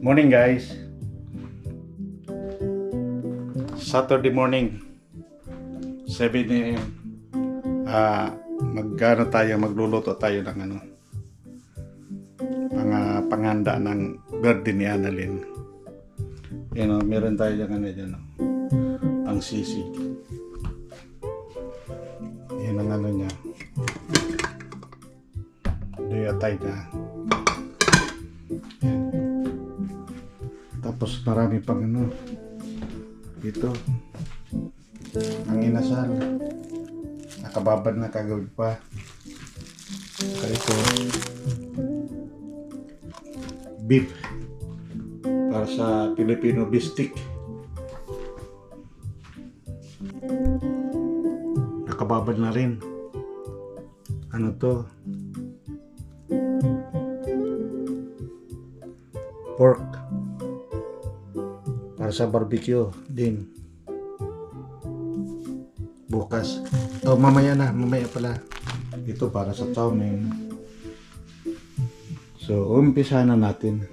Morning guys. Saturday morning. 7 AM. Magluluto tayo ng mga panghanda ng birthday ni Annalyn. Meron tayo dyan, pang sisig. Yan ang niya. Duyatay na. Yan. Tapos marami pang dito. Ang inasal. Nakababad na kagawin pa. Saka ito. Beef. Para sa Filipino bistik. Nakababad na rin. Ano to? Pork. Para sa barbecue din. Bukas. Mamaya pala. Ito para sa chow-mein. So, umpisa na natin.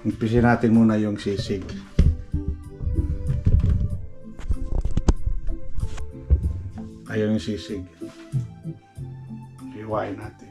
Umpisa natin muna yung sisig. Ayaw yung sisig. Hiwain natin.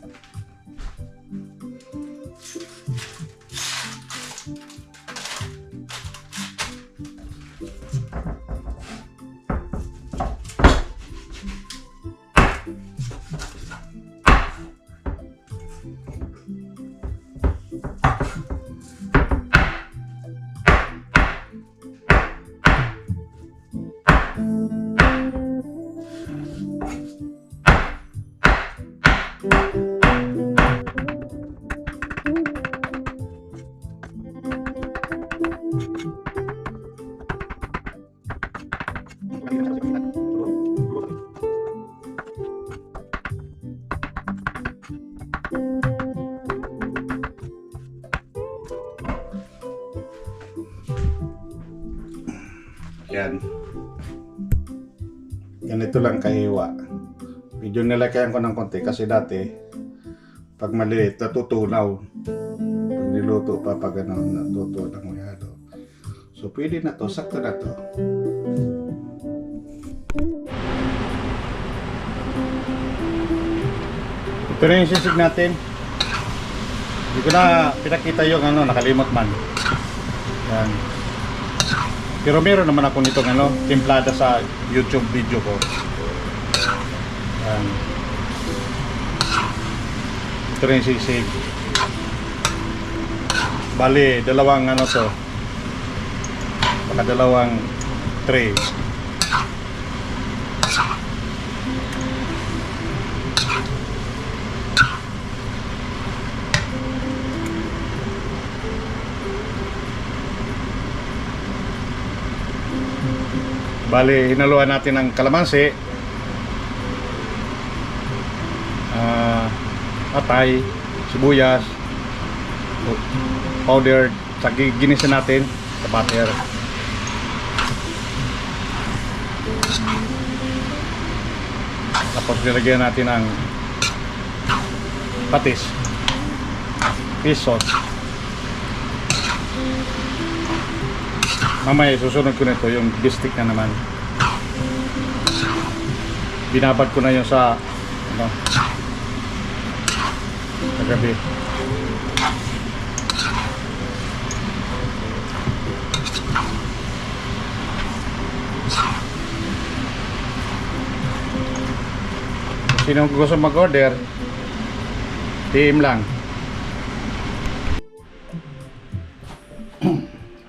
Yan. Ganito lang kahiwa. Medyo nilakayan ko ng konti kasi dati pag maliit natutunaw. Pag niluto pa pag natutunaw ng mayado. So pwede na to, sakto na to. Ito na yung sisig natin. Hindi ko na pinakita yung nakalimot man. Yan. Pero meron naman ako nitong timplada sa YouTube video ko. Yan. Ito rin sisig. Bali, dalawang to. Baka dalawang tray. Bali, hinaluan natin ng kalamansi, atay, sibuyas, powder, saka ginisa natin sa butter. Tapos nilagyan natin ng patis, fish sauce. Mamaya susunod ko nito yung bistik na naman. Binabad ko na yung sa gabi. Sino gusto mag-order, PM lang.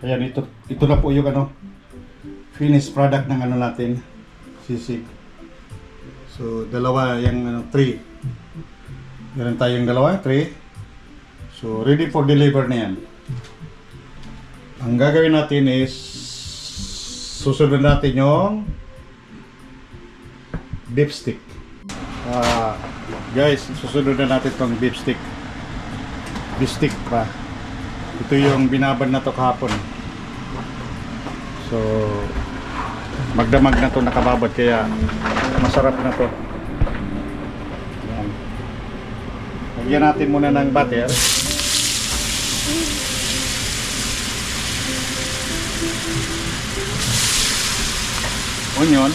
Ayan, ito na po yung finished product ng natin, sisig. So, dalawa yung 3. Meron tayong dalawa, 3. So, ready for deliver na yan. Ang gagawin natin is susunod natin yung beef stick. Guys, susunod na natin itong beef stick. Beef stick pa. Ito yung binabad na to kahapon. So, magdamag na to nakababad kaya masarap na to. Yan. Lagyan natin muna ng butter. Onion.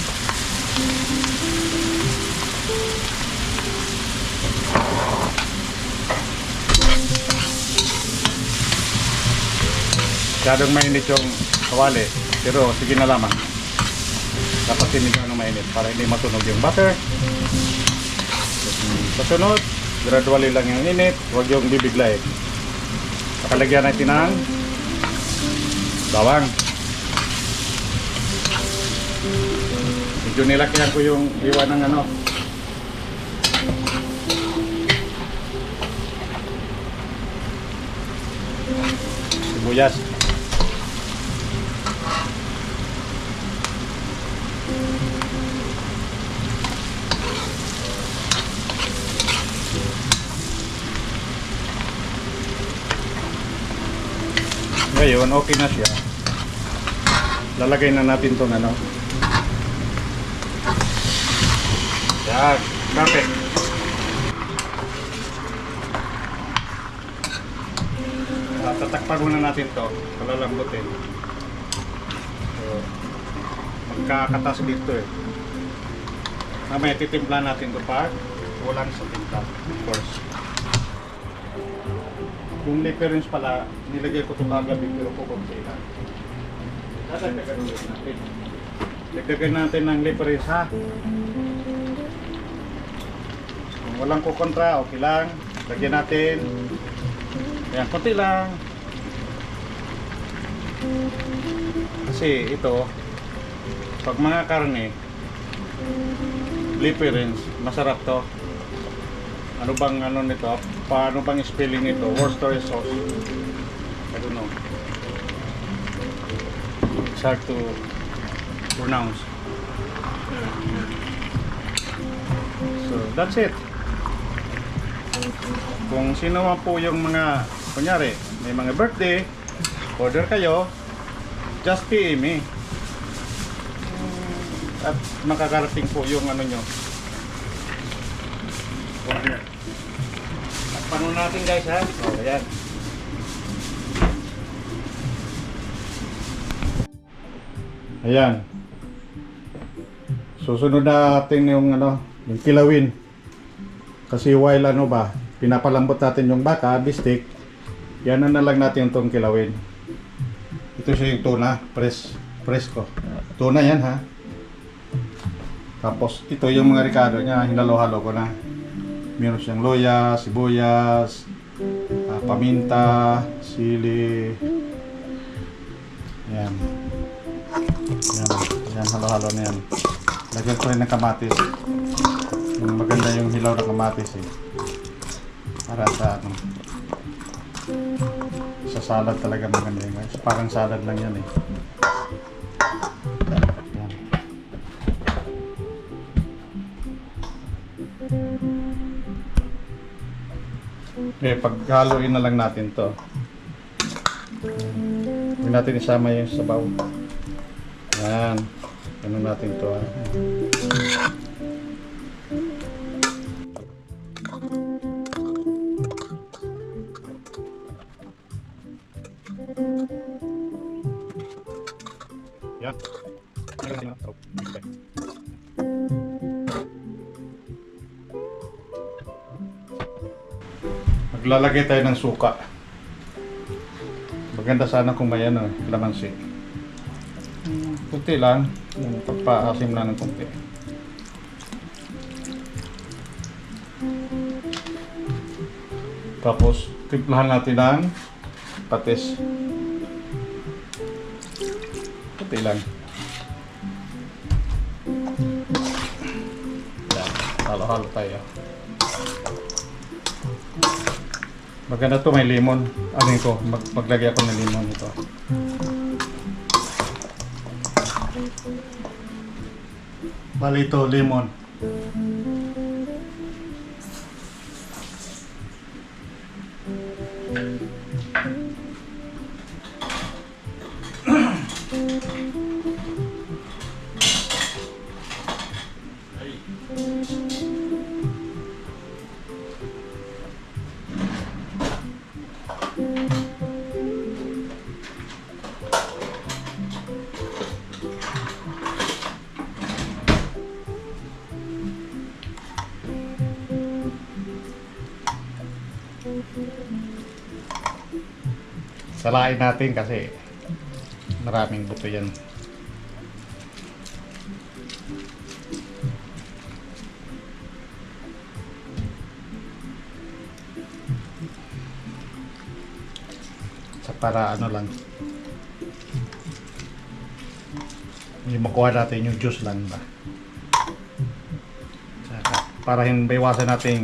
Masyadong mainit yung kawali, pero sige na lamang. Dapat hindi ka mainit para hindi matunog yung butter. Kasunod, gradually lang yung init, huwag yung bibigla eh. Pakalagyan natin ng bawang. Medyo nilakyan ko yung iwan ng ano. Sibuyas. Ngayon, okay na siya. Lalagay na natin itong ano. Yan, perfect. Tatakpan muna natin ito. Palalambutin. So, magkakatas dito eh. Mamaya titimpla natin ito pag walang sa timpla. Of course. Kung liperins pala, nilagay ko ito kagabi pero kukunti lang. Dadagdagan ulit natin. Dagdagan natin ng liperins ha. Kung walang kukontra, okay lang. Lagyan natin. Ayan, konti lang. Kasi ito, pag mga karne, liperins, masarap to. Ano bang ano nito? Paano bang spelling nito? Worcestershire sauce. I don't know. It's hard to pronounce. So, that's it. Kung sino man po yung mga, kunyari, may mga birthday, order kayo, just PM me. At makakarating po yung ano nyo. Order. Paano natin guys ha? O, ayan. Ayan. Susunod natin yung ano, yung kilawin. Kasi while ano ba, pinapalambot natin yung baka, bistik, yan na lang natin itong kilawin. Ito siya yung tuna, presko. Tuna yan ha. Tapos ito yung mga ricado niya, hinalo-halo ko na. Meron siyang loya, sibuyas, paminta, sili. Yan. Yan, halo-halo na yan. Lagyan ko rin ng kamatis. Yung maganda yung hilaw ng kamatis eh. Para sa ano, sa salad talaga maganda yun guys. Parang salad lang yan eh. Yan. Okay, paghaluin na lang natin to. Huwag natin isama yung sabaw. Yan. Ano natin to ha. Yan. Maglalagay tayo ng suka. Maganda sana kung may ano, kalamansi. Kunti lang, pagpaasim na ng kunti. Tapos, timplahan natin ng patis. Kunti lang. Yan, halo-halo tayo. Maganda to, may lemon. Ano ito? Maglagay ako ng lemon ito. Bali ito, lemon. Salain natin kasi maraming buto yan. Sa para ano lang, hindi makuha natin yung juice lang ba. Saka, para hindi iwasan natin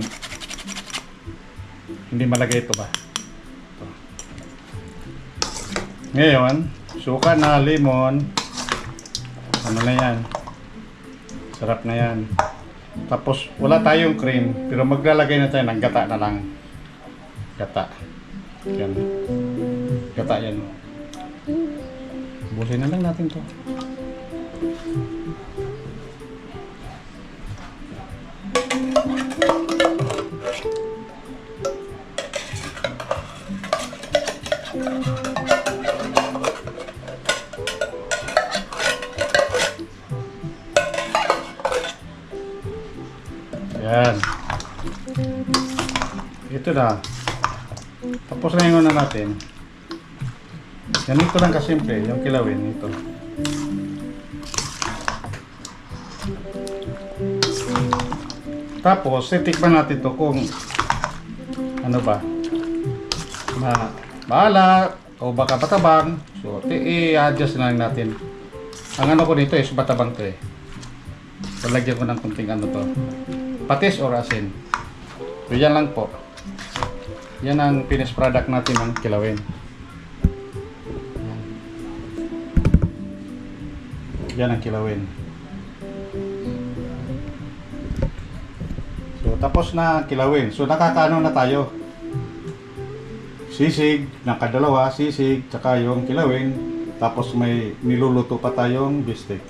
hindi malagay ito ba. Ito. Ngayon, suka na, lemon. Ano na yan? Sarap na yan. Tapos wala tayong cream, pero maglalagay na tayo ng gata na lang. Gata. Yan. Gata yan. Busin na lang natin to. Yan. Ito na. Tapos na yung na natin. Ganito lang kasimple, yung kilawin ito. Tapos, titikman natin to kung ano ba, maala o baka batabang. So, i-adjust na lang natin. Ang ano ko dito is batabang to eh. Palagyan ko ng kunting ano to. Patis or asin. So, yan lang po. Yan ang finished product natin ng kilawin. Yan ang kilawin. So, tapos na kilawin. So, nakakaano na tayo. Sisig, nakadalawa, sisig, tsaka yung kilawin. Tapos may niluluto pa tayong bistek.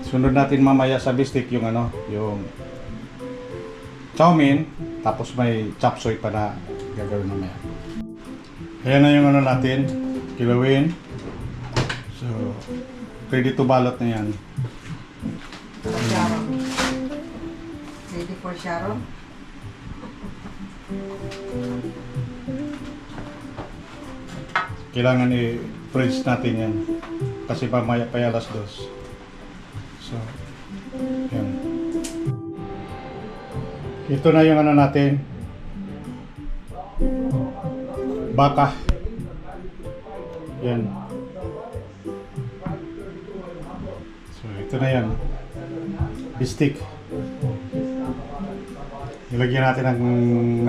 Sunod natin mamaya sa bistek yung ano, yung chow mein. Tapos may chop suey pa na gagawin mamaya. Ayan na yung ano natin, kilawin. So, ready to balot na yan. Sharon. Ready for Sharon? Kailangan i-freeze natin yan. Kasi mamaya pa alas 2. So, yan. Ito na yung ano natin. Baka. Yan. So, ito na yan. Bistik. Ilagyan natin ng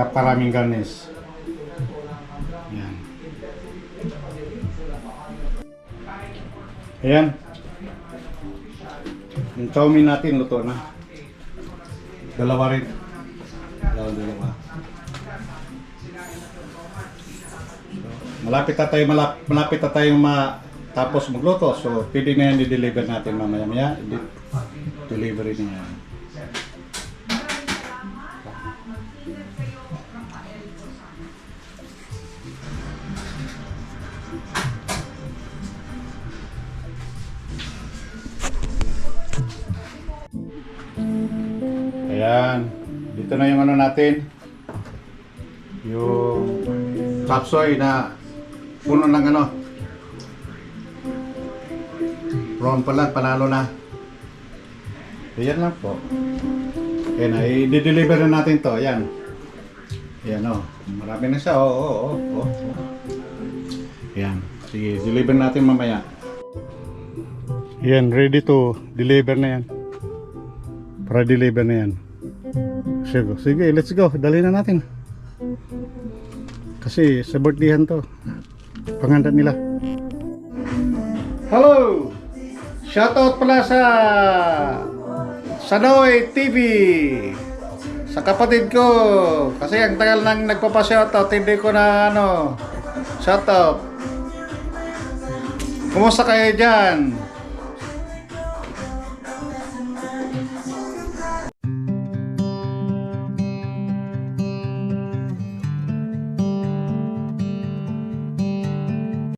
naparaming garnish. Yan. Ayan. Yung chow mein natin luto na. Dalawa rin. Dalawa. Malapit na tayo tapos magluto. So, pwede na yan i-deliver natin mamaya-maya. Delivery na yan. Ayan. Dito na yung ano natin. Yung chop suey na puno ng ano. Brown pa lang, panalo na. Ayan lang po. Ayan na, i-deliver na natin to. Ayan. Ayan o. Marami na siya. Oo. Ayan. Sige, deliver natin mamaya. Ayan, ready to deliver na yan. Para deliver na yan. Sige, let's go. Dali na natin. Kasi sa birthdayhan to. Panghanda nila. Hello! Shoutout pala sa Sanoy TV. Sa kapatid ko. Kasi ang tagal nang nagpapa-shoutout, hindi ko na shoutout. Kumusta kayo dyan?